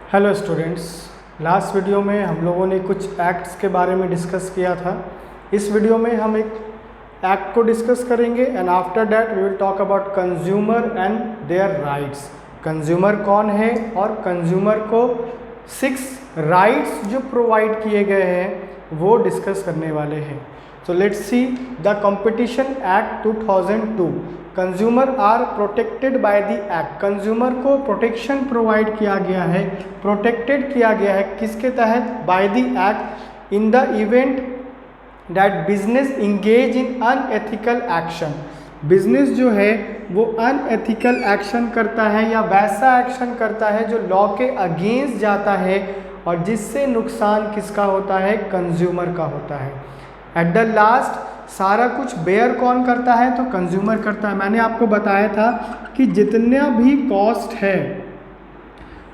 Hello students, last video में हम लोगों ने कुछ एक्ट्स के बारे में डिस्कस किया था। इस वीडियो में हम एक एक्ट को डिस्कस करेंगे and after that we will talk about consumer and their rights. Consumer कौन है और कंज्यूमर को 6 राइट्स जो प्रोवाइड किए गए हैं वो डिस्कस करने वाले हैं। So let's see the competition act 2002। Consumer are protected by the act. Consumer को प्रोटेक्शन प्रोवाइड किया गया है, प्रोटेक्टेड किया गया है किसके तहत? By the act in the event that business engage in unethical action. Business जो है वो अनएथिकल एक्शन करता है या वैसा एक्शन करता है जो लॉ के अगेंस्ट जाता है और जिससे नुकसान किसका होता है? कंज्यूमर का होता है। एट द लास्ट सारा कुछ बेयर कौन करता है? तो कंज्यूमर करता है। मैंने आपको बताया था कि जितना भी कॉस्ट है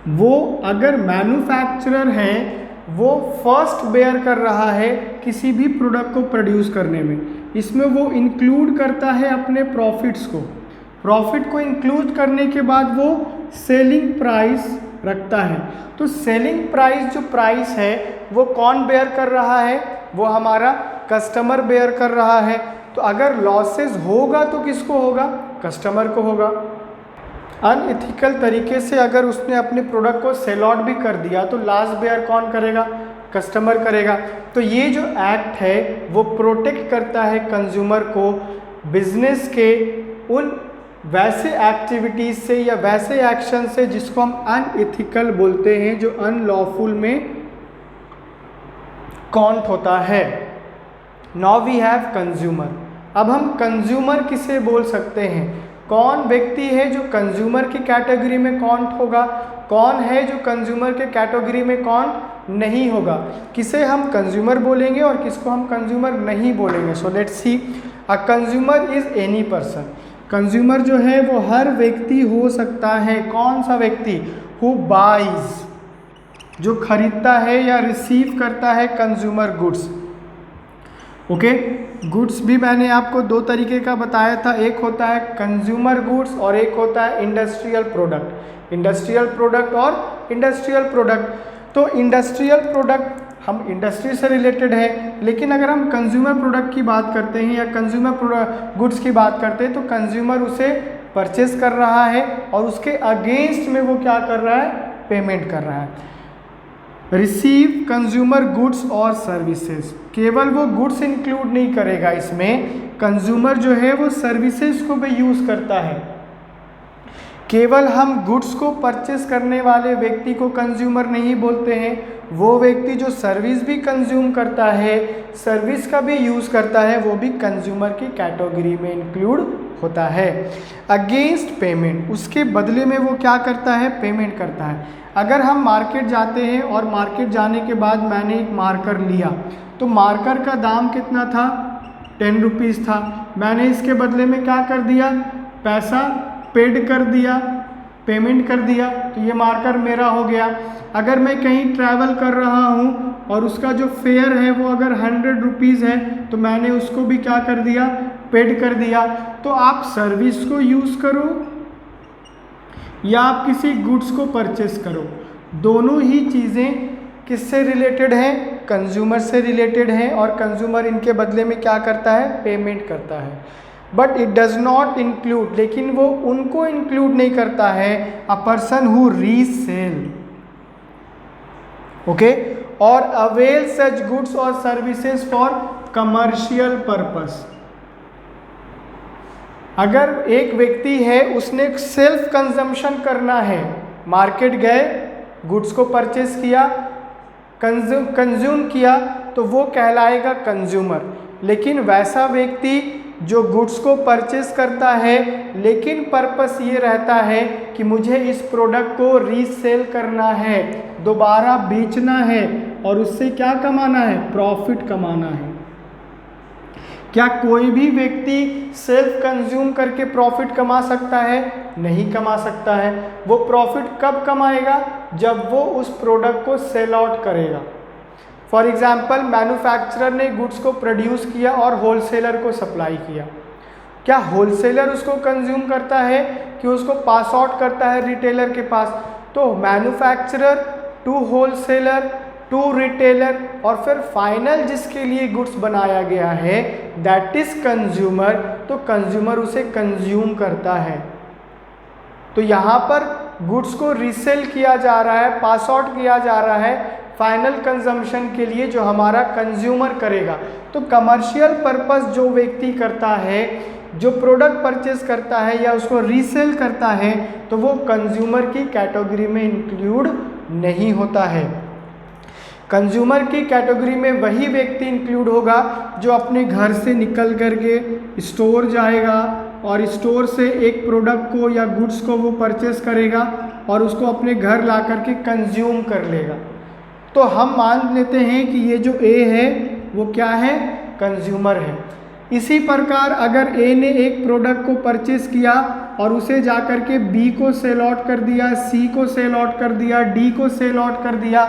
वो अगर मैन्युफैक्चरर है वो फर्स्ट बेयर कर रहा है किसी भी प्रोडक्ट को प्रोड्यूस करने में। इसमें वो इंक्लूड करता है अपने प्रॉफिट्स को। प्रॉफिट को इंक्लूड करने के बाद वो सेलिंग प्राइस रखता है। तो सेलिंग प्राइस जो प्राइस है वो कौन बेयर कर रहा है? वो हमारा कस्टमर बेयर कर रहा है। तो अगर लॉसेस होगा तो किसको होगा? कस्टमर को होगा। अनएथिकल तरीके से अगर उसने अपने प्रोडक्ट को सेल आउट भी कर दिया तो लास्ट बेयर कौन करेगा? कस्टमर करेगा। तो ये जो एक्ट है वो प्रोटेक्ट करता है कंज्यूमर को बिजनेस के उन वैसे एक्टिविटीज से या वैसे एक्शन से जिसको हम अनएथिकल बोलते हैं, जो अनलॉफुल में काउंट होता है। Now we have consumer. अब हम कंज्यूमर किसे बोल सकते हैं? कौन व्यक्ति है जो कंज्यूमर की कैटेगरी में काउंट होगा, कौन है जो कंज्यूमर के कैटेगरी में काउंट नहीं होगा? किसे हम कंज्यूमर बोलेंगे और किसको हम कंज्यूमर नहीं बोलेंगे? सो let's C. A consumer is any person. Consumer जो है वो हर व्यक्ति हो सकता है। कौन सा व्यक्ति? हु बाइज, जो खरीदता है या रिसीव करता है कंज्यूमर गुड्स। ओके, गुड्स भी मैंने आपको 2 तरीके का बताया था। एक होता है कंज्यूमर गुड्स और एक होता है इंडस्ट्रियल प्रोडक्ट। इंडस्ट्रियल प्रोडक्ट और इंडस्ट्रियल प्रोडक्ट। तो इंडस्ट्रियल प्रोडक्ट हम इंडस्ट्री से रिलेटेड है, लेकिन अगर हम कंज्यूमर प्रोडक्ट की बात करते हैं या कंज्यूमर गुड्स की बात करते हैं तो कंज्यूमर उसे परचेस कर रहा है और उसके अगेंस्ट में वो क्या कर रहा है? पेमेंट कर रहा है। रिसीव कंज्यूमर गुड्स और सर्विसेज, केवल वो गुड्स इंक्लूड नहीं करेगा इसमें। कंज्यूमर जो है वो सर्विसेज को भी यूज करता है। केवल हम गुड्स को परचेस करने वाले व्यक्ति को कंज्यूमर नहीं बोलते हैं, वो व्यक्ति जो सर्विस भी कंज्यूम करता है, सर्विस का भी यूज करता है, वो भी कंज्यूमर की कैटेगरी में इंक्लूड होता है। अगेंस्ट पेमेंट, उसके बदले में वो क्या करता है? पेमेंट करता है। अगर हम मार्केट जाते हैं और मार्केट जाने के बाद मैंने एक मार्कर लिया तो मार्कर का दाम कितना था? 10 रुपीज़ था। मैंने इसके बदले में क्या कर दिया? पैसा पेड कर दिया, पेमेंट कर दिया, तो ये मार्कर मेरा हो गया। अगर मैं कहीं ट्रैवल कर रहा हूँ और उसका जो फेयर है वो अगर 100 रुपीज़ है तो मैंने उसको भी क्या कर दिया? पेड कर दिया। तो आप सर्विस को यूज़ करो या आप किसी गुड्स को परचेस करो, दोनों ही चीज़ें किससे रिलेटेड हैं? कंज्यूमर से रिलेटेड हैं और कंज्यूमर इनके बदले में क्या करता है? पेमेंट करता है। But it does not include, लेकिन वो उनको इंक्लूड नहीं करता है a person who resale, okay, और अवेल सच गुड्स और सर्विसेज फॉर कमर्शियल पर्पस। अगर एक व्यक्ति है उसने सेल्फ कंजम्पशन करना है, मार्केट गए, गुड्स को परचेस किया, कंज्यूम किया, तो वो कहलाएगा कंज्यूमर। लेकिन वैसा व्यक्ति जो गुड्स को परचेस करता है लेकिन पर्पस ये रहता है कि मुझे इस प्रोडक्ट को रीसेल करना है, दोबारा बेचना है और उससे क्या कमाना है? प्रॉफिट कमाना है। क्या कोई भी व्यक्ति सेल्फ कंज्यूम करके प्रॉफिट कमा सकता है? नहीं कमा सकता है। वो प्रॉफिट कब कमाएगा? जब वो उस प्रोडक्ट को सेल आउट करेगा। फॉर एग्जाम्पल, मैन्युफैक्चरर ने गुड्स को प्रोड्यूस किया और होलसेलर को सप्लाई किया। क्या होलसेलर उसको कंज्यूम करता है कि उसको पास आउट करता है रिटेलर के पास? तो manufacturer to wholesaler, to retailer और फिर फाइनल जिसके लिए गुड्स बनाया गया है दैट इज कंज्यूमर, तो कंज्यूमर उसे कंज्यूम करता है। तो यहाँ पर गुड्स को रीसेल किया जा रहा है, पास आउट किया जा रहा है फाइनल कंजम्पशन के लिए जो हमारा कंज्यूमर करेगा। तो कमर्शियल पर्पस जो व्यक्ति करता है, जो प्रोडक्ट परचेज करता है या उसको रीसेल करता है, तो वो कंज्यूमर की कैटेगरी में इंक्लूड नहीं होता है। कंज्यूमर की कैटेगरी में वही व्यक्ति इंक्लूड होगा जो अपने घर से निकल करके स्टोर जाएगा और स्टोर से एक प्रोडक्ट को या गुड्स को वो परचेस करेगा और उसको अपने घर ला करके कंज्यूम कर लेगा। तो हम मान लेते हैं कि ये जो ए है वो क्या है, कंज्यूमर है। इसी प्रकार अगर ए ने एक प्रोडक्ट को परचेस किया और उसे जा कर के बी को सेल आउट कर दिया, सी को सेल आउट कर दिया, डी को सेल आउट कर दिया,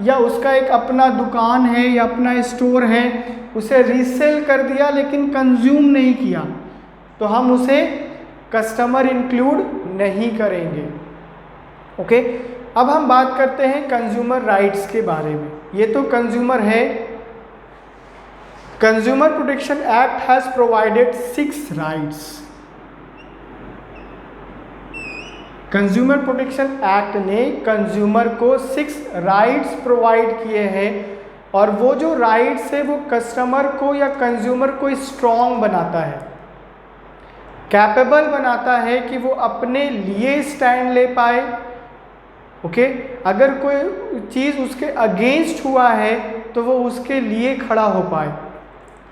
या उसका एक अपना दुकान है या अपना स्टोर है उसे रीसेल कर दिया लेकिन कंज्यूम नहीं किया, तो हम उसे कस्टमर इंक्लूड नहीं करेंगे। ओके, अब हम बात करते हैं कंज्यूमर राइट्स के बारे में। ये तो कंज्यूमर है। Consumer protection act has provided 6 rights. Consumer protection act ने कंज्यूमर को 6 राइट्स प्रोवाइड किए हैं और वो जो राइट्स है वो कस्टमर को या कंज्यूमर को स्ट्रॉन्ग बनाता है, कैपेबल बनाता है कि वो अपने लिए स्टैंड ले पाए। ओके, अगर कोई चीज़ उसके अगेंस्ट हुआ है तो वो उसके लिए खड़ा हो पाए,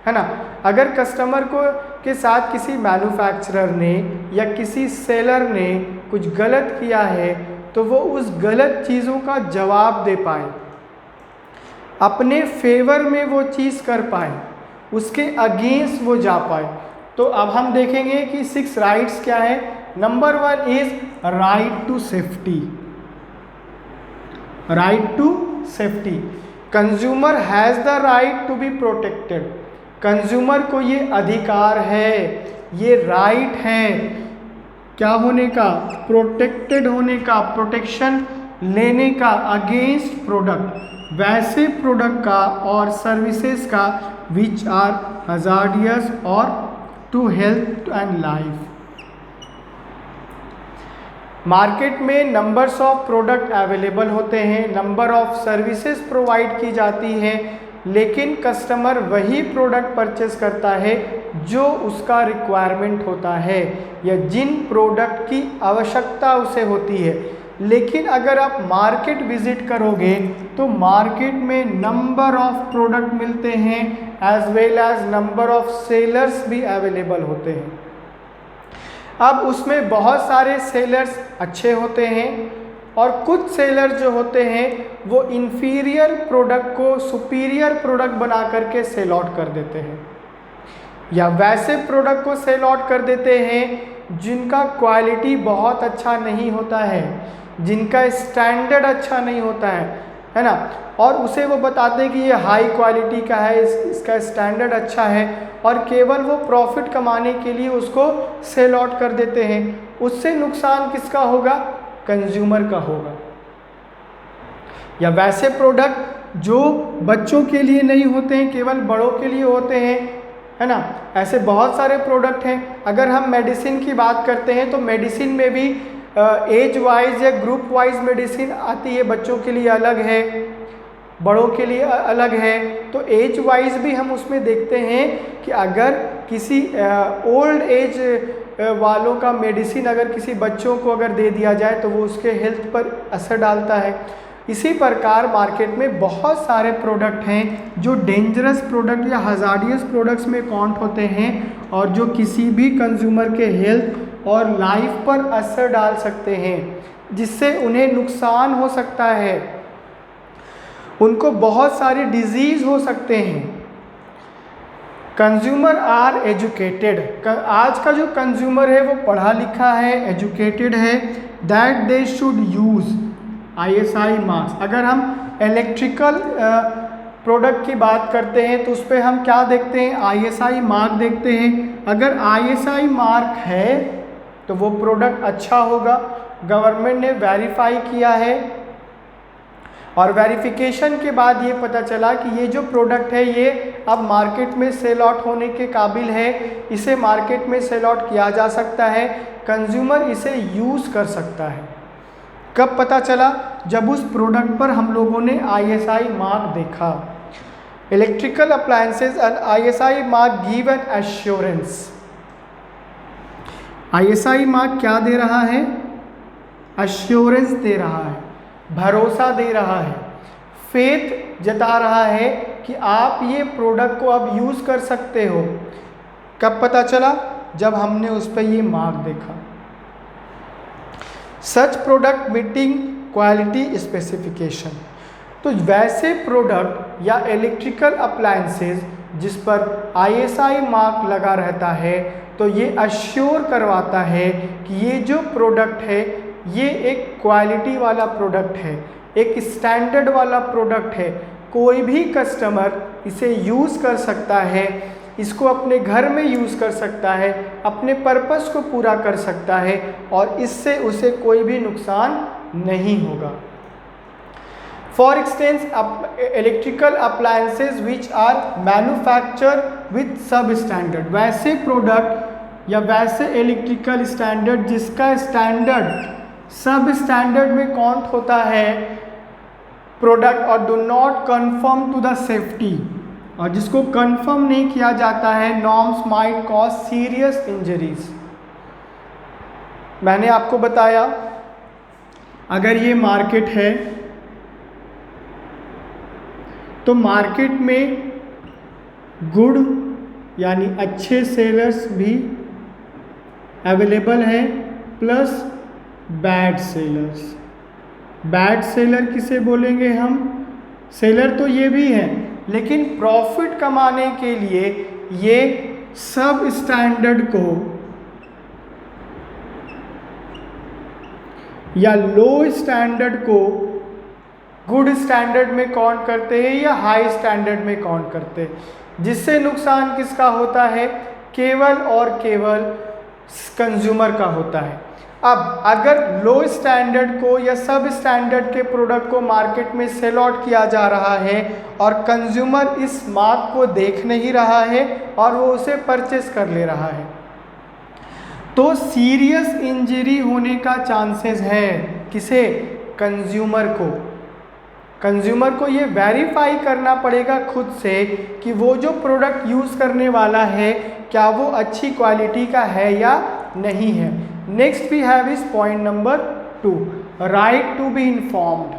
है ना। अगर कस्टमर को के साथ किसी मैन्युफैक्चरर ने या किसी सेलर ने कुछ गलत किया है तो वो उस गलत चीज़ों का जवाब दे पाए, अपने फेवर में वो चीज़ कर पाए, उसके अगेंस्ट वो जा पाए। तो अब हम देखेंगे कि 6 राइट्स क्या है। Number 1 is right to safety. Right to safety, consumer has the right to be protected. Consumer को ये अधिकार है, ये राइट है क्या होने का, प्रोटेक्टेड होने का, प्रोटेक्शन लेने का अगेंस्ट प्रोडक्ट, वैसे प्रोडक्ट का और सर्विसेज का विच आर हजार्डियस और to health and life. Market में नंबर्स ऑफ प्रोडक्ट अवेलेबल होते हैं, नंबर ऑफ सर्विसेज प्रोवाइड की जाती है, लेकिन कस्टमर वही प्रोडक्ट परचेस करता है जो उसका रिक्वायरमेंट होता है या जिन प्रोडक्ट की आवश्यकता उसे होती है। लेकिन अगर आप मार्केट विजिट करोगे तो मार्केट में नंबर ऑफ प्रोडक्ट मिलते हैं as well as number of sellers भी अवेलेबल होते हैं। अब उसमें बहुत सारे सेलर्स अच्छे होते हैं और कुछ सेलर जो होते हैं वो इन्फीरियर प्रोडक्ट को सुपीरियर प्रोडक्ट बना करके सेल आउट कर देते हैं, या वैसे प्रोडक्ट को सेल आउट कर देते हैं जिनका क्वालिटी बहुत अच्छा नहीं होता है, जिनका स्टैंडर्ड अच्छा नहीं होता है ना, और उसे वो बताते हैं कि ये हाई क्वालिटी का है, इसका स्टैंडर्ड अच्छा है, और केवल वो प्रॉफिट कमाने के लिए उसको सेल आउट कर देते हैं। उससे नुकसान किसका होगा, कंज्यूमर का होगा। या वैसे प्रोडक्ट जो बच्चों के लिए नहीं होते हैं, केवल बड़ों के लिए होते हैं, है ना, ऐसे बहुत सारे प्रोडक्ट हैं। अगर हम मेडिसिन की बात करते हैं तो मेडिसिन में भी एज वाइज या ग्रुप वाइज मेडिसिन आती है, बच्चों के लिए अलग है, बड़ों के लिए अलग है। तो एज वाइज भी हम उसमें देखते हैं कि अगर किसी ओल्ड एज वालों का मेडिसिन अगर किसी बच्चों को अगर दे दिया जाए तो वो उसके हेल्थ पर असर डालता है। इसी प्रकार मार्केट में बहुत सारे प्रोडक्ट हैं जो डेंजरस प्रोडक्ट या हजार्डियस प्रोडक्ट्स में काउंट होते हैं और जो किसी भी कंज्यूमर के हेल्थ और लाइफ पर असर डाल सकते हैं, जिससे उन्हें नुकसान हो सकता है, उनको बहुत सारे डिजीज हो सकते हैं। कंज्यूमर आर एजुकेटेड, आज का जो कंज्यूमर है वो पढ़ा लिखा है, एजुकेटेड है, that they should use ISI marks. अगर हम इलेक्ट्रिकल प्रोडक्ट की बात करते हैं तो उस पर हम क्या देखते हैं, ISI मार्क देखते हैं। अगर ISI मार्क है तो वो प्रोडक्ट अच्छा होगा, गवर्नमेंट ने वेरीफाई किया है। और वेरिफिकेशन के बाद ये पता चला कि ये जो प्रोडक्ट है ये अब मार्केट में सेल आउट होने के काबिल है, इसे मार्केट में सेल आउट किया जा सकता है, कंज्यूमर इसे यूज़ कर सकता है। कब पता चला? जब उस प्रोडक्ट पर हम लोगों ने ISI मार्क देखा। Electrical appliances and ISI mark give an assurance. ISI mark क्या दे रहा है? एश्योरेंस दे रहा है, भरोसा दे रहा है, फेथ जता रहा है कि आप ये प्रोडक्ट को अब यूज़ कर सकते हो। कब पता चला? जब हमने उस पर ये मार्क देखा। Such product meeting quality specification. तो वैसे प्रोडक्ट या इलेक्ट्रिकल अप्लायंसेज जिस पर ISI मार्क लगा रहता है, तो ये अश्योर करवाता है कि ये जो प्रोडक्ट है ये एक क्वालिटी वाला प्रोडक्ट है, एक स्टैंडर्ड वाला प्रोडक्ट है। कोई भी कस्टमर इसे यूज़ कर सकता है, इसको अपने घर में यूज़ कर सकता है, अपने पर्पस को पूरा कर सकता है और इससे उसे कोई भी नुकसान नहीं होगा। For instance electrical appliances which are manufacture with sub standard. वैसे प्रोडक्ट या वैसे इलेक्ट्रिकल स्टैंडर्ड जिसका स्टैंडर्ड सब स्टैंडर्ड में काउंट होता है प्रोडक्ट और do not confirm to the safety, और जिसको कंफर्म नहीं किया जाता है, norms might cause serious injuries. मैंने आपको बताया अगर ये मार्केट है तो मार्केट में गुड यानी अच्छे सेलर्स भी अवेलेबल हैं plus bad sellers. Bad seller किसे बोलेंगे हम? सेलर तो ये भी हैं लेकिन प्रॉफिट कमाने के लिए ये सब स्टैंडर्ड को या लो स्टैंडर्ड को गुड स्टैंडर्ड में काउंट करते हैं या हाई स्टैंडर्ड में काउंट करते हैं, जिससे नुकसान किसका होता है? केवल और केवल कंज्यूमर का होता है। अब अगर लो स्टैंडर्ड को या सब स्टैंडर्ड के प्रोडक्ट को मार्केट में सेल आउट किया जा रहा है और कंज्यूमर इस मार्क को देख नहीं रहा है और वो उसे परचेस कर ले रहा है, तो सीरियस इंजरी होने का चांसेस है। किसे? कंज्यूमर को। कंज्यूमर को ये वेरीफाई करना पड़ेगा खुद से कि वो जो प्रोडक्ट यूज़ करने वाला है क्या वो अच्छी क्वालिटी का है या नहीं है। Next we have is point number 2, right to be informed.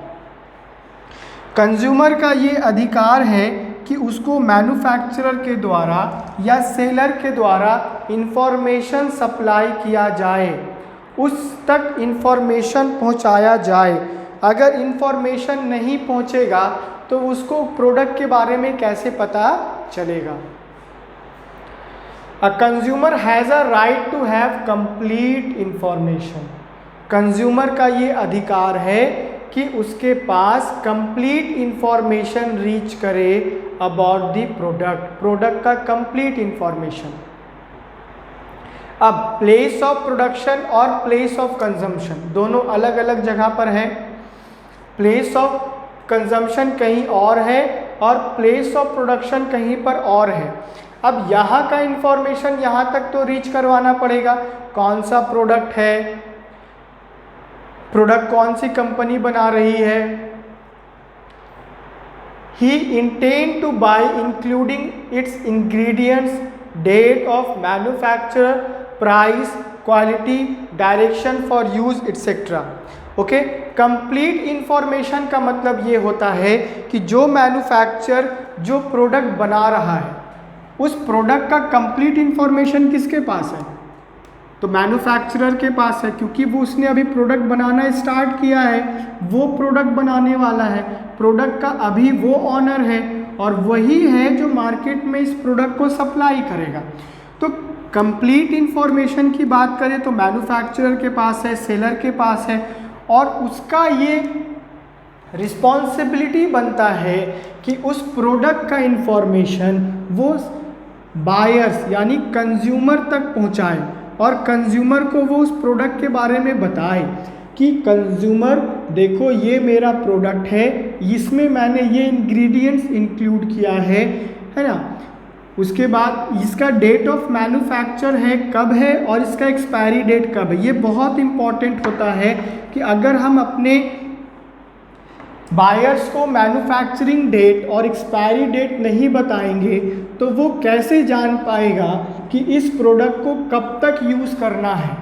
Consumer का ये अधिकार है कि उसको मैन्युफैक्चरर के द्वारा या सेलर के द्वारा इंफॉर्मेशन सप्लाई किया जाए, उस तक इंफॉर्मेशन पहुंचाया जाए। अगर इंफॉर्मेशन नहीं पहुंचेगा तो उसको प्रोडक्ट के बारे में कैसे पता चलेगा? A consumer has a right to have complete information। Consumer का ये अधिकार है कि उसके पास कंप्लीट इंफॉर्मेशन रीच करे अबाउट द प्रोडक्ट का कंप्लीट इंफॉर्मेशन। अब प्लेस ऑफ प्रोडक्शन और प्लेस ऑफ कंजम्पशन दोनों अलग अलग जगह पर है। प्लेस ऑफ कंजम्पशन कहीं और है और प्लेस ऑफ प्रोडक्शन कहीं पर और है। अब यहाँ का इंफॉर्मेशन यहाँ तक तो रीच करवाना पड़ेगा, कौन सा प्रोडक्ट है, प्रोडक्ट कौन सी कंपनी बना रही है, he intend to buy including its ingredients, date of manufacture, price, quality, direction for use etcetera. Okay, complete information का मतलब ये होता है कि जो मैन्युफैक्चर जो प्रोडक्ट बना रहा है उस प्रोडक्ट का कंप्लीट इंफॉर्मेशन किसके पास है? तो मैन्युफैक्चरर के पास है, क्योंकि वो उसने अभी प्रोडक्ट बनाना स्टार्ट किया है, वो प्रोडक्ट बनाने वाला है, प्रोडक्ट का अभी वो ऑनर है और वही है जो मार्केट में इस प्रोडक्ट को सप्लाई करेगा। तो कंप्लीट इंफॉर्मेशन की बात करें तो मैन्युफैक्चरर के पास है, सेलर के पास है और उसका ये रिस्पॉन्सिबिलिटी बनता है कि उस प्रोडक्ट का इंफॉर्मेशन वो बायर्स यानी कंज्यूमर तक पहुंचाए और कंज्यूमर को वो उस प्रोडक्ट के बारे में बताए कि कंज्यूमर देखो ये मेरा प्रोडक्ट है, इसमें मैंने ये इंग्रेडिएंट्स इंक्लूड किया है ना। उसके बाद इसका डेट ऑफ मैन्युफैक्चर है कब है और इसका एक्सपायरी डेट कब है। ये बहुत इंपॉर्टेंट होता है कि अगर हम अपने बायर्स को मैन्युफैक्चरिंग डेट और एक्सपायरी डेट नहीं बताएंगे तो वो कैसे जान पाएगा कि इस प्रोडक्ट को कब तक यूज़ करना है।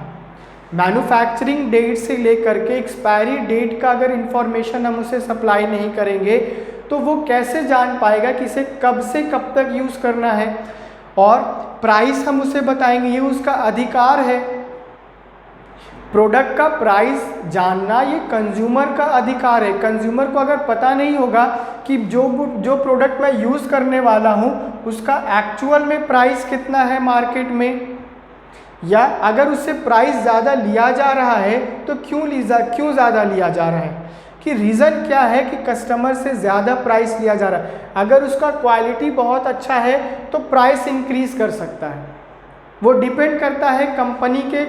मैन्युफैक्चरिंग डेट से लेकर के एक्सपायरी डेट का अगर इंफॉर्मेशन हम उसे सप्लाई नहीं करेंगे तो वो कैसे जान पाएगा कि इसे कब से कब तक यूज़ करना है। और प्राइस हम उसे बताएंगे, ये उसका अधिकार है। प्रोडक्ट का प्राइस जानना ये कंज्यूमर का अधिकार है। कंज्यूमर को अगर पता नहीं होगा कि जो प्रोडक्ट मैं यूज़ करने वाला हूँ उसका एक्चुअल में प्राइस कितना है मार्केट में, या अगर उससे प्राइस ज़्यादा लिया जा रहा है तो क्यों ज़्यादा लिया जा रहा है, कि रीज़न क्या है कि कस्टमर से ज़्यादा प्राइस लिया जा रहा है। अगर उसका क्वालिटी बहुत अच्छा है तो प्राइस इंक्रीज़ कर सकता है। वो डिपेंड करता है कंपनी के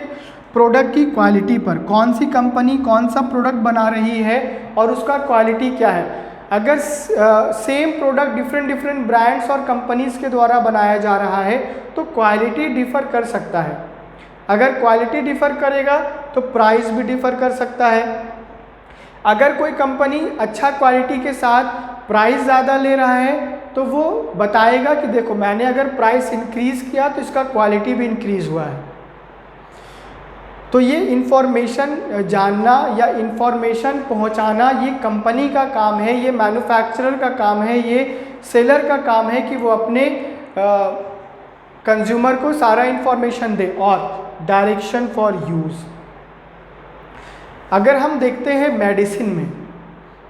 प्रोडक्ट की क्वालिटी पर, कौन सी कंपनी कौन सा प्रोडक्ट बना रही है और उसका क्वालिटी क्या है। अगर सेम प्रोडक्ट डिफरेंट ब्रांड्स और कंपनीज के द्वारा बनाया जा रहा है तो क्वालिटी डिफ़र कर सकता है। अगर क्वालिटी डिफ़र करेगा तो प्राइस भी डिफ़र कर सकता है। अगर कोई कंपनी अच्छा क्वालिटी के साथ प्राइस ज़्यादा ले रहा है तो वो बताएगा कि देखो मैंने अगर प्राइस इंक्रीज़ किया तो इसका क्वालिटी भी इंक्रीज़ हुआ है। तो ये इन्फॉर्मेशन जानना या इन्फॉर्मेशन पहुंचाना ये कंपनी का काम है, ये मैन्युफैक्चरर का काम है, ये सेलर का काम है कि वो अपने कंज्यूमर को सारा इन्फॉर्मेशन दे। और डायरेक्शन फॉर यूज़, अगर हम देखते हैं मेडिसिन में,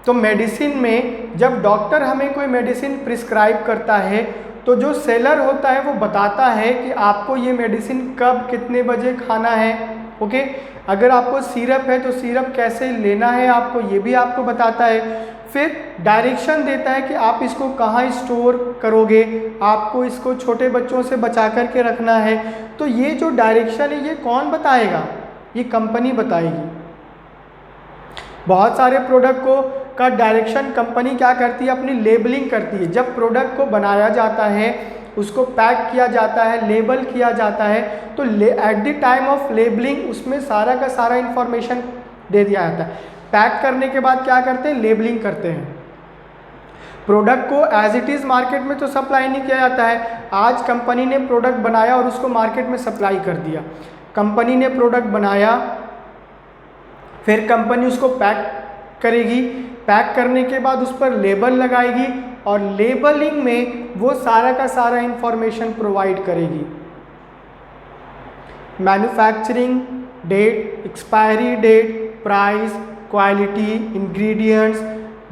तो मेडिसिन में जब डॉक्टर हमें कोई मेडिसिन प्रिस्क्राइब करता है तो जो सेलर होता है वो बताता है कि आपको ये मेडिसिन कब कितने बजे खाना है। ओके, अगर आपको सिरप है तो सिरप कैसे लेना है आपको, ये भी आपको बताता है। फिर डायरेक्शन देता है कि आप इसको कहाँ स्टोर करोगे, आपको इसको छोटे बच्चों से बचा कर के रखना है। तो ये जो डायरेक्शन है ये कौन बताएगा, ये कंपनी बताएगी। बहुत सारे प्रोडक्ट को का डायरेक्शन कंपनी क्या करती है, अपनी लेबलिंग करती है। जब प्रोडक्ट को बनाया जाता है, उसको पैक किया जाता है, लेबल किया जाता है, तो at the time of labelling उसमें सारा का सारा इंफॉर्मेशन दे दिया जाता है। पैक करने के बाद क्या करते हैं, लेबलिंग करते हैं। प्रोडक्ट को एज इट इज़ मार्केट में तो सप्लाई नहीं किया जाता है। आज कंपनी ने प्रोडक्ट बनाया और उसको मार्केट में सप्लाई कर दिया। कंपनी ने प्रोडक्ट बनाया, फिर कंपनी उसको पैक करेगी, पैक करने के बाद उस पर लेबल लगाएगी और लेबलिंग में वो सारा का सारा इंफॉर्मेशन प्रोवाइड करेगी। Manufacturing date, expiry date, price, quality, ingredients,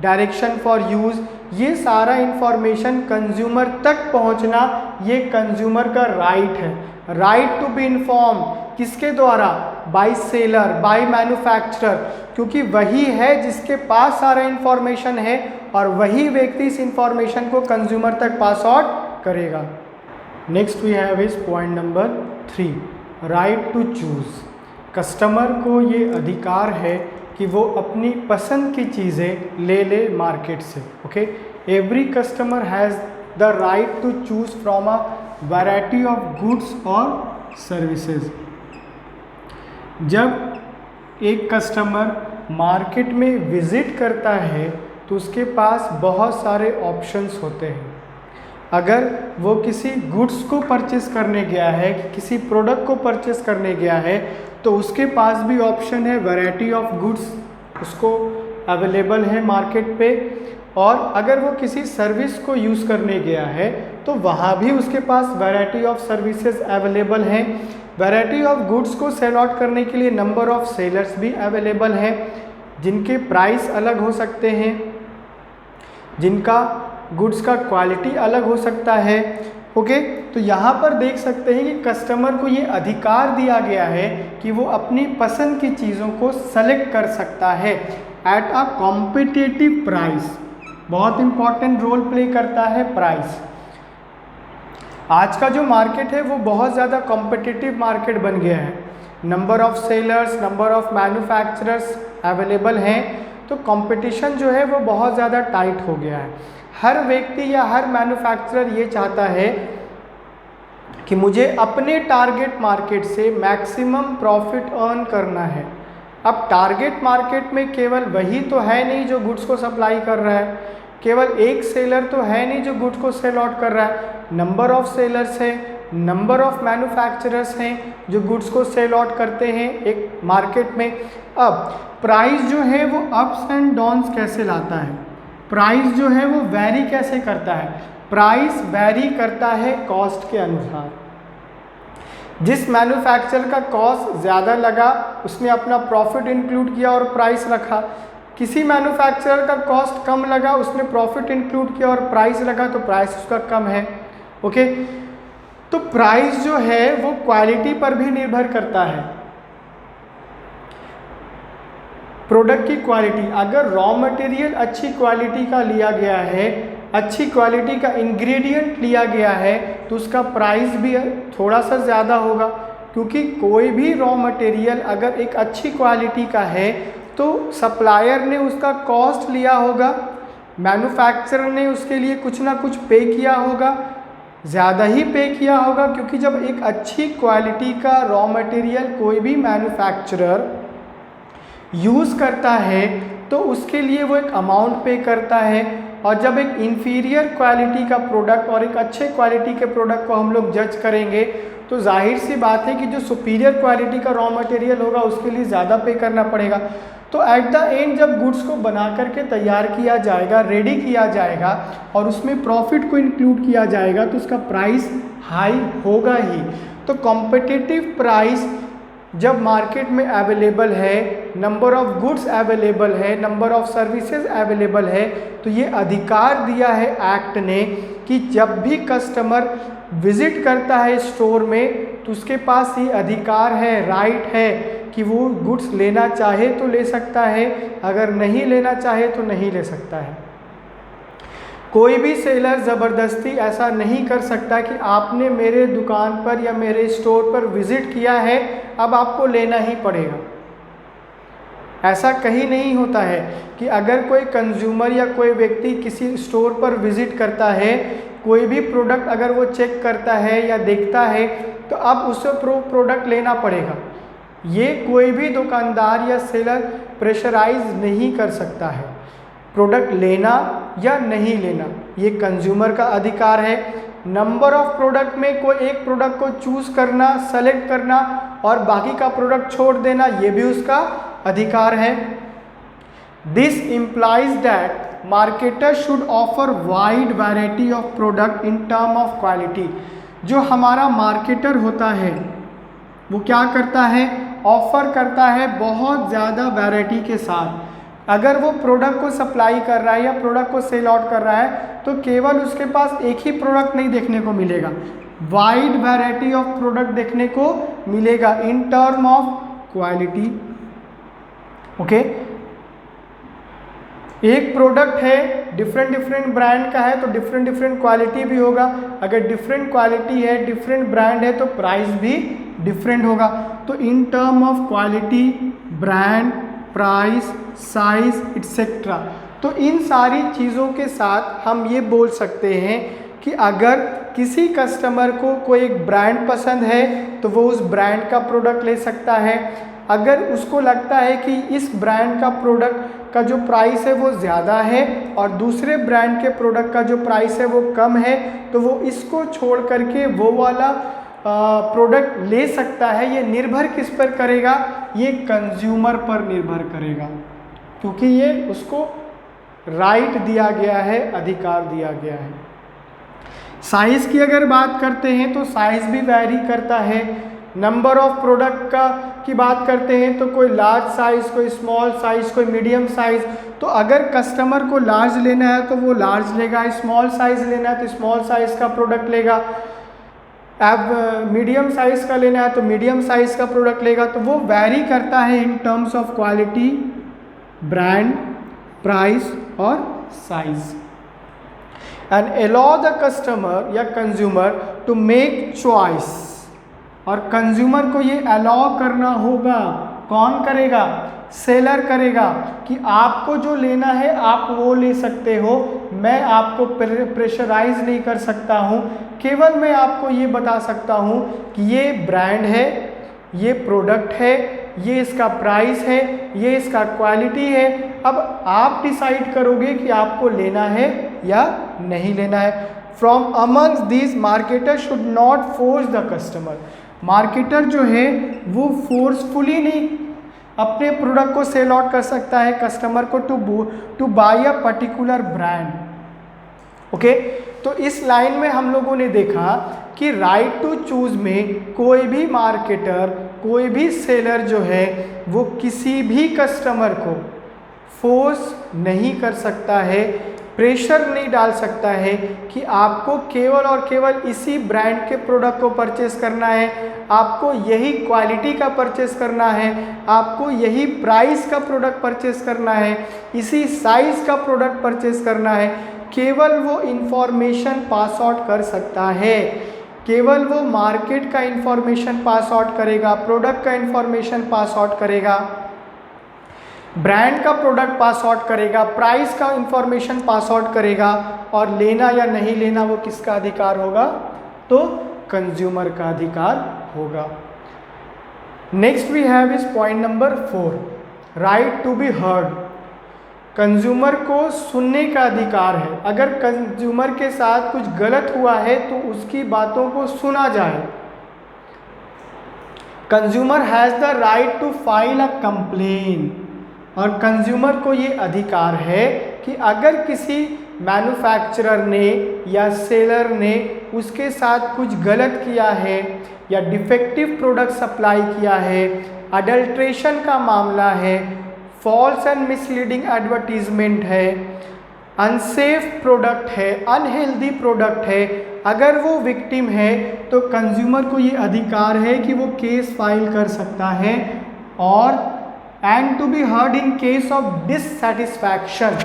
direction for use, ये सारा इंफॉर्मेशन कंज्यूमर तक पहुंचना ये कंज्यूमर का राइट है। राइट टू बी इन्फॉर्म किसके द्वारा, बाय सेलर, बाय मैन्युफैक्चरर, क्योंकि वही है जिसके पास सारा इंफॉर्मेशन है और वही व्यक्ति इस इंफॉर्मेशन को कंज्यूमर तक पास आउट करेगा। Next we have is point number 3, right to choose. Customer को ये अधिकार है कि वो अपनी पसंद की चीज़ें ले मार्केट से। Okay, every customer has the right to choose from a variety of goods और सर्विसेज। जब एक कस्टमर मार्केट में विज़िट करता है तो उसके पास बहुत सारे ऑप्शंस होते हैं। अगर वो किसी गुड्स को परचेस करने गया है, किसी प्रोडक्ट को परचेस करने गया है, तो उसके पास भी ऑप्शन है, वैरायटी ऑफ गुड्स उसको अवेलेबल है मार्केट पे। और अगर वो किसी सर्विस को यूज़ करने गया है तो वहाँ भी उसके पास वैरायटी ऑफ सर्विसेज अवेलेबल हैं। वैरायटी ऑफ गुड्स को सेल आउट करने के लिए नंबर ऑफ सेलर्स भी अवेलेबल हैं, जिनके प्राइस अलग हो सकते हैं, जिनका गुड्स का क्वालिटी अलग हो सकता है। ओके, तो यहाँ पर देख सकते हैं कि कस्टमर को ये अधिकार दिया गया है कि वो अपनी पसंद की चीज़ों को सेलेक्ट कर सकता है एट अ कॉम्पिटिटिव प्राइस। बहुत इंपॉर्टेंट रोल प्ले करता है प्राइस। आज का जो मार्केट है वो बहुत ज़्यादा कॉम्पिटिटिव मार्केट बन गया है। Number of sellers, number of manufacturers available हैं, तो कंपटीशन जो है वो बहुत ज़्यादा टाइट हो गया है। हर व्यक्ति या हर मैन्युफैक्चरर ये चाहता है कि मुझे अपने टारगेट मार्केट से मैक्सिमम प्रॉफिट अर्न करना है। अब टारगेट मार्केट में केवल वही तो है नहीं जो गुड्स को सप्लाई कर रहा है, केवल एक सेलर तो है नहीं जो गुड्स को सेल आउट कर रहा है, नंबर ऑफ सेलर्स है, नंबर ऑफ मैन्युफैक्चरर्स हैं जो गुड्स को सेल आउट करते हैं एक मार्केट में। अब प्राइस जो है वो अप्स एंड डाउन्स कैसे लाता है, प्राइस जो है वो वैरी कैसे करता है, प्राइस वैरी करता है कॉस्ट के अनुसार। जिस मैन्युफैक्चरर का कॉस्ट ज़्यादा लगा उसने अपना प्रॉफिट इंक्लूड किया और प्राइस रखा, किसी मैन्युफैक्चरर का कॉस्ट कम लगा उसने प्रॉफिट इंक्लूड किया और प्राइस लगा तो प्राइस उसका कम है। ओके, तो प्राइस जो है वो क्वालिटी पर भी निर्भर करता है। प्रोडक्ट की क्वालिटी, अगर रॉ मटेरियल अच्छी क्वालिटी का लिया गया है, अच्छी क्वालिटी का इंग्रेडिएंट लिया गया है, तो उसका प्राइस भी थोड़ा सा ज़्यादा होगा, क्योंकि कोई भी रॉ मटेरियल अगर एक अच्छी क्वालिटी का है तो सप्लायर ने उसका कॉस्ट लिया होगा, मैन्युफैक्चरर ने उसके लिए कुछ ना कुछ पे किया होगा, ज़्यादा ही पे किया होगा, क्योंकि जब एक अच्छी क्वालिटी का रॉ मटेरियल कोई भी मैन्युफैक्चरर यूज़ करता है तो उसके लिए वो एक अमाउंट पे करता है। और जब एक इंफीरियर क्वालिटी का प्रोडक्ट और एक अच्छे क्वालिटी के प्रोडक्ट को हम लोग जज करेंगे तो जाहिर सी बात है कि जो सुपीरियर क्वालिटी का रॉ मटेरियल होगा उसके लिए ज़्यादा पे करना पड़ेगा। तो एट द एंड जब गुड्स को बना करके तैयार किया जाएगा, रेडी किया जाएगा और उसमें प्रॉफिट को इंक्लूड किया जाएगा तो उसका प्राइस हाई होगा ही। तो कॉम्पिटिटिव प्राइस जब मार्केट में अवेलेबल है, नंबर ऑफ गुड्स अवेलेबल है, नंबर ऑफ सर्विसेज अवेलेबल है, तो ये अधिकार दिया है एक्ट ने कि जब भी कस्टमर विजिट करता है स्टोर में तो उसके पास ये अधिकार है, राइट है कि वो गुड्स लेना चाहे तो ले सकता है, अगर नहीं लेना चाहे तो नहीं ले सकता है। कोई भी सेलर ज़बरदस्ती ऐसा नहीं कर सकता कि आपने मेरे दुकान पर या मेरे स्टोर पर विज़िट किया है अब आपको लेना ही पड़ेगा। ऐसा कहीं नहीं होता है कि अगर कोई कंज्यूमर या कोई व्यक्ति किसी स्टोर पर विज़िट करता है, कोई भी प्रोडक्ट अगर वो चेक करता है या देखता है तो अब उसे प्रोडक्ट लेना पड़ेगा। ये कोई भी दुकानदार या सेलर प्रेशराइज नहीं कर सकता है। प्रोडक्ट लेना या नहीं लेना ये कंज्यूमर का अधिकार है। नंबर ऑफ प्रोडक्ट में कोई एक प्रोडक्ट को चूज़ करना, सेलेक्ट करना और बाकी का प्रोडक्ट छोड़ देना ये भी उसका अधिकार है। This implies that marketer should offer wide variety of product in term of quality. जो हमारा मार्केटर होता है वो क्या करता है, ऑफर करता है बहुत ज़्यादा वैरायटी के साथ। अगर वो प्रोडक्ट को सप्लाई कर रहा है या प्रोडक्ट को सेल आउट कर रहा है तो केवल उसके पास एक ही प्रोडक्ट नहीं देखने को मिलेगा, वाइड वैरायटी ऑफ प्रोडक्ट देखने को मिलेगा in term of quality. Okay, एक प्रोडक्ट है डिफरेंट ब्रांड का है तो डिफरेंट क्वालिटी भी होगा। अगर डिफरेंट क्वालिटी है, डिफरेंट ब्रांड है तो प्राइस भी डिफरेंट होगा। तो in term of quality, brand, price, size etcetera, तो इन सारी चीज़ों के साथ हम ये बोल सकते हैं कि अगर किसी कस्टमर को कोई एक ब्रांड पसंद है तो वो उस ब्रांड का प्रोडक्ट ले सकता है। अगर उसको लगता है कि इस ब्रांड का प्रोडक्ट का जो प्राइस है वो ज़्यादा है और दूसरे ब्रांड के प्रोडक्ट का जो प्राइस है वो कम है तो वो इसको छोड़ करके वो वाला प्रोडक्ट ले सकता है। ये निर्भर किस पर करेगा, ये कंज्यूमर पर निर्भर करेगा, क्योंकि ये उसको राइट दिया गया है, अधिकार दिया गया है। साइज़ की अगर बात करते हैं तो साइज़ भी वैरी करता है। नंबर ऑफ प्रोडक्ट की बात करते हैं तो कोई लार्ज साइज़, कोई स्मॉल साइज़, कोई मीडियम साइज़। तो अगर कस्टमर को लार्ज लेना है तो वो लार्ज लेगा, स्मॉल साइज़ लेना है तो स्मॉल साइज़ का प्रोडक्ट लेगा, अब मीडियम साइज़ का लेना है तो मीडियम साइज़ का प्रोडक्ट लेगा। तो वो वैरी करता है in terms of quality, brand, price और size. And allow the customer या कंज्यूमर टू मेक चॉइस, और कंज्यूमर को ये अलाउ करना होगा कौन करेगा? सेलर करेगा कि आपको जो लेना है आप वो ले सकते हो, मैं आपको प्रेशराइज नहीं कर सकता हूँ, केवल मैं आपको ये बता सकता हूँ कि ये ब्रांड है, ये प्रोडक्ट है, ये इसका प्राइस है, ये इसका क्वालिटी है। अब आप डिसाइड करोगे कि आपको लेना है या नहीं लेना है। From amongst these marketer should not force the customer. Marketer जो है वो फोर्सफुली नहीं अपने प्रोडक्ट को सेल आउट कर सकता है कस्टमर को to buy a particular brand. Okay, तो इस लाइन में हम लोगों ने देखा कि राइट टू चूज में कोई भी मार्केटर, कोई भी सेलर जो है वो किसी भी कस्टमर को फोर्स नहीं कर सकता है, प्रेशर नहीं डाल सकता है कि आपको केवल और केवल इसी ब्रांड के प्रोडक्ट को परचेस करना है, आपको यही क्वालिटी का परचेस करना है, आपको यही प्राइस का प्रोडक्ट परचेस करना है, इसी साइज का प्रोडक्ट परचेस करना है। केवल वो इंफॉर्मेशन पास आउट कर सकता है, केवल वो मार्केट का इंफॉर्मेशन पास आउट करेगा, प्रोडक्ट का इंफॉर्मेशन पास आउट करेगा, ब्रांड का प्रोडक्ट पास आउट करेगा, प्राइस का इंफॉर्मेशन पास आउट करेगा, और लेना या नहीं लेना वो किसका अधिकार होगा? तो कंज्यूमर का अधिकार होगा। Next we have is point number 4, right to be heard. Consumer को सुनने का अधिकार है। अगर कंज्यूमर के साथ कुछ गलत हुआ है तो उसकी बातों को सुना जाए। Consumer has the right to file a complain. और कंज्यूमर को ये अधिकार है कि अगर किसी मैन्युफैक्चरर ने या सेलर ने उसके साथ कुछ गलत किया है या डिफेक्टिव प्रोडक्ट सप्लाई किया है, अडल्ट्रेशन का मामला है, फॉल्स एंड मिसलीडिंग एडवर्टीजमेंट है, अनसेफ प्रोडक्ट है, अनहेल्दी प्रोडक्ट है, अगर वो विक्टिम है तो कंज्यूमर को ये अधिकार है कि वो केस फाइल कर सकता है। और and to be heard in case of dissatisfaction.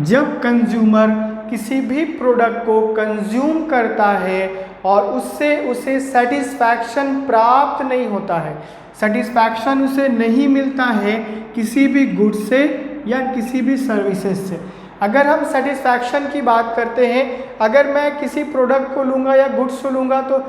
जब कंज्यूमर किसी भी प्रोडक्ट को कंज्यूम करता है और उससे उसे सेटिस्फैक्शन प्राप्त नहीं होता है, सेटिस्फैक्शन उसे नहीं मिलता है किसी भी गुड से या किसी भी सर्विसेज से। अगर हम सेटिस्फैक्शन की बात करते हैं, अगर मैं किसी प्रोडक्ट को लूँगा या गुड्स को लूँगा तो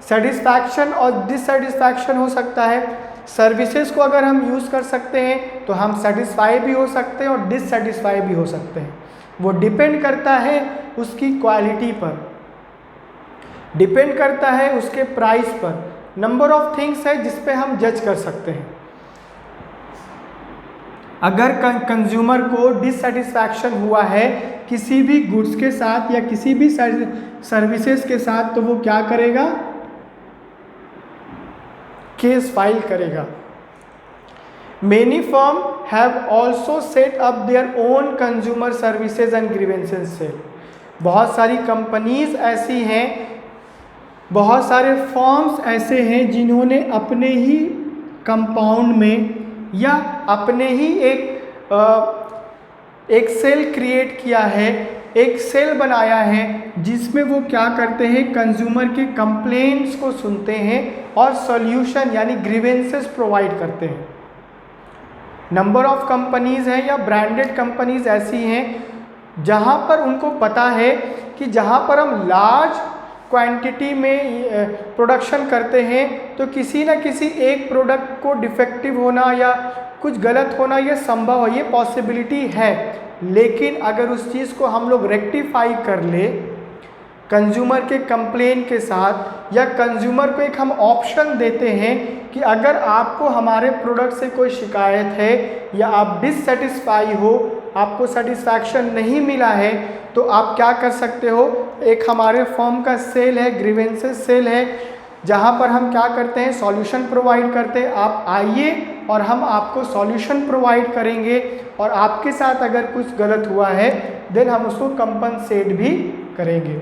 सेटिस्फैक्शन और डिससेटिस्फैक्शन हो सकता है। सर्विसेज को अगर हम यूज़ कर सकते हैं तो हम सेटिस्फाई भी हो सकते हैं और डिससेटिस्फाई भी हो सकते हैं। वो डिपेंड करता है उसकी क्वालिटी पर, डिपेंड करता है उसके प्राइस पर, नंबर ऑफ थिंग्स है जिस पे हम जज कर सकते हैं। अगर कंज्यूमर को डिससेटिस्फैक्शन हुआ है किसी भी गुड्स के साथ या किसी भी सर्विसेज के साथ तो वो क्या करेगा? केस फाइल करेगा। Many firms have also set up their own consumer services and grievances cell। बहुत सारी कंपनीज ऐसी हैं, बहुत सारे फर्म्स ऐसे हैं जिन्होंने अपने ही कंपाउंड में या अपने ही एक सेल क्रिएट किया है, एक सेल बनाया है जिसमें वो क्या करते हैं? कंज्यूमर के कंप्लेंट्स को सुनते हैं और सॉल्यूशन यानी ग्रीवेंसेस प्रोवाइड करते हैं। नंबर ऑफ कंपनीज हैं या ब्रांडेड कंपनीज ऐसी हैं जहां पर उनको पता है कि जहां पर हम लार्ज क्वांटिटी में प्रोडक्शन करते हैं तो किसी न किसी एक प्रोडक्ट को डिफेक्टिव होना या कुछ गलत होना ये संभव है, ये पॉसिबिलिटी है। लेकिन अगर उस चीज़ को हम लोग रेक्टिफाई कर ले कंज्यूमर के कंप्लेन के साथ, या कंज्यूमर को एक हम ऑप्शन देते हैं कि अगर आपको हमारे प्रोडक्ट से कोई शिकायत है या आप डिससेटिस्फाई हो, आपको सेटिस्फैक्शन नहीं मिला है, तो आप क्या कर सकते हो? एक हमारे फर्म का सेल है, ग्रीवेंसेस सेल है, जहाँ पर हम क्या करते हैं? सॉल्यूशन प्रोवाइड करते हैं। आप आइए और हम आपको सॉल्यूशन प्रोवाइड करेंगे, और आपके साथ अगर कुछ गलत हुआ है देन हम उसको कंपनसेट भी करेंगे।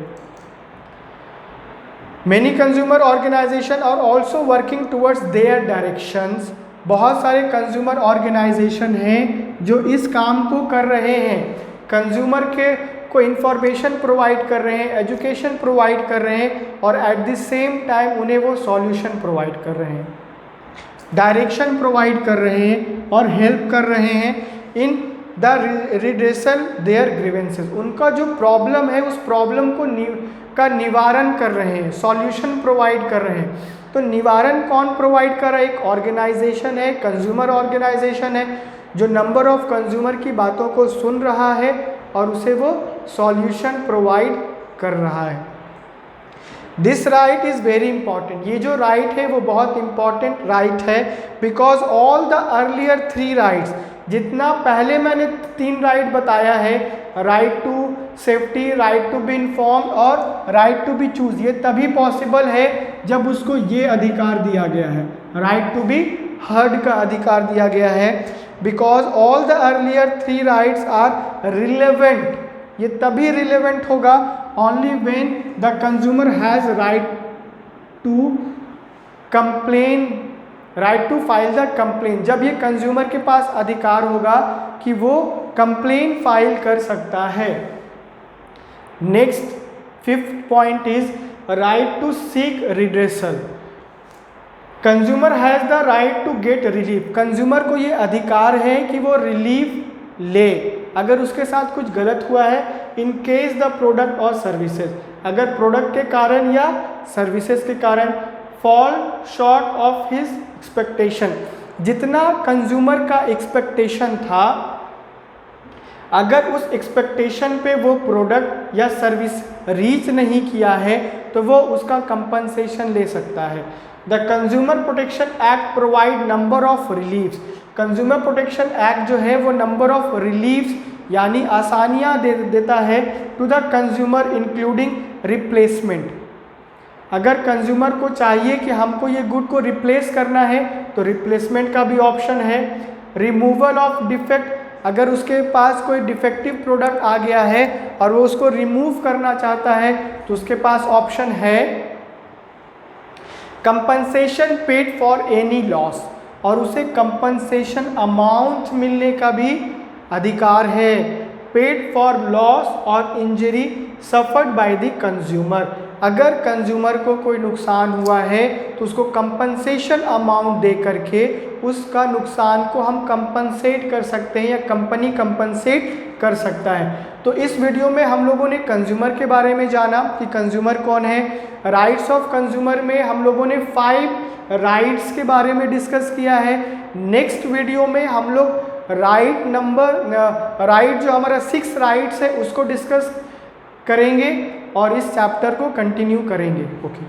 Many consumer organization are also working towards their directions। बहुत सारे कंज्यूमर ऑर्गेनाइजेशन हैं जो इस काम को कर रहे हैं। कंज्यूमर को इंफॉर्मेशन प्रोवाइड कर रहे हैं, एजुकेशन प्रोवाइड कर रहे हैं और एट द सेम टाइम उन्हें वो सॉल्यूशन प्रोवाइड कर रहे हैं, डायरेक्शन प्रोवाइड कर रहे हैं और हेल्प कर रहे हैं in the redressal their grievances. उनका जो प्रॉब्लम है उस प्रॉब्लम को का निवारण कर रहे हैं, सॉल्यूशन प्रोवाइड कर रहे हैं। तो निवारण कौन प्रोवाइड कर रहा है? एक ऑर्गेनाइजेशन है, कंज्यूमर ऑर्गेनाइजेशन है, जो नंबर ऑफ कंज्यूमर की बातों को सुन रहा है और उसे वो सॉल्यूशन प्रोवाइड कर रहा है। This right is very important. ये जो राइट है वो बहुत इंपॉर्टेंट राइट है, because all the earlier 3 rights, जितना पहले मैंने 3 राइट बताया है, right to safety, right to be informed और राइट टू बी चूज, ये तभी पॉसिबल है जब उसको ये अधिकार दिया गया है, राइट टू बी हर्ड का अधिकार दिया गया है। Because all the earlier 3 rights are relevant, ये तभी रिलेवेंट होगा only when the consumer has right to complain, right to file the complain. जब ये कंज्यूमर के पास अधिकार होगा कि वो कंप्लेन फाइल कर सकता है। Next 5th point is right to seek redressal. Consumer has the right to get relief. Consumer को ये अधिकार है कि वो रिलीफ ले अगर उसके साथ कुछ गलत हुआ है, इन केस द प्रोडक्ट और सर्विसेज, अगर प्रोडक्ट के कारण या सर्विसेज के कारण fall short of his expectation, जितना कंज्यूमर का एक्सपेक्टेशन था, अगर उस एक्सपेक्टेशन पे वो प्रोडक्ट या सर्विस रीच नहीं किया है तो वो उसका कंपनसेशन ले सकता है। The consumer protection act provide number of reliefs. Consumer protection act जो है वो नंबर ऑफ रिलीफ्स यानी आसानियाँ देता है to the consumer including replacement. अगर कंज्यूमर को चाहिए कि हमको ये गुड को रिप्लेस करना है तो रिप्लेसमेंट का भी ऑप्शन है। रिमूवल ऑफ डिफेक्ट, अगर उसके पास कोई डिफेक्टिव प्रोडक्ट आ गया है और वो उसको रिमूव करना चाहता है तो उसके पास ऑप्शन है। Compensation paid for any loss, और उसे कंपनसेशन अमाउंट मिलने का भी अधिकार है। पेड फॉर लॉस और injury suffered by the consumer, अगर कंज्यूमर को कोई नुकसान हुआ है तो उसको कंपनसेशन अमाउंट दे करके उसका नुकसान को हम कंपनसेट कर सकते हैं या कंपनी कंपनसेट कर सकता है। तो इस वीडियो में हम लोगों ने कंज्यूमर के बारे में जाना कि कंज्यूमर कौन है। राइट्स ऑफ कंज्यूमर में हम लोगों ने 5 राइट्स के बारे में डिस्कस किया है। नेक्स्ट वीडियो में हम लोग राइट जो हमारा 6 राइट्स है उसको डिस्कस करेंगे और इस चैप्टर को कंटिन्यू करेंगे। ओके।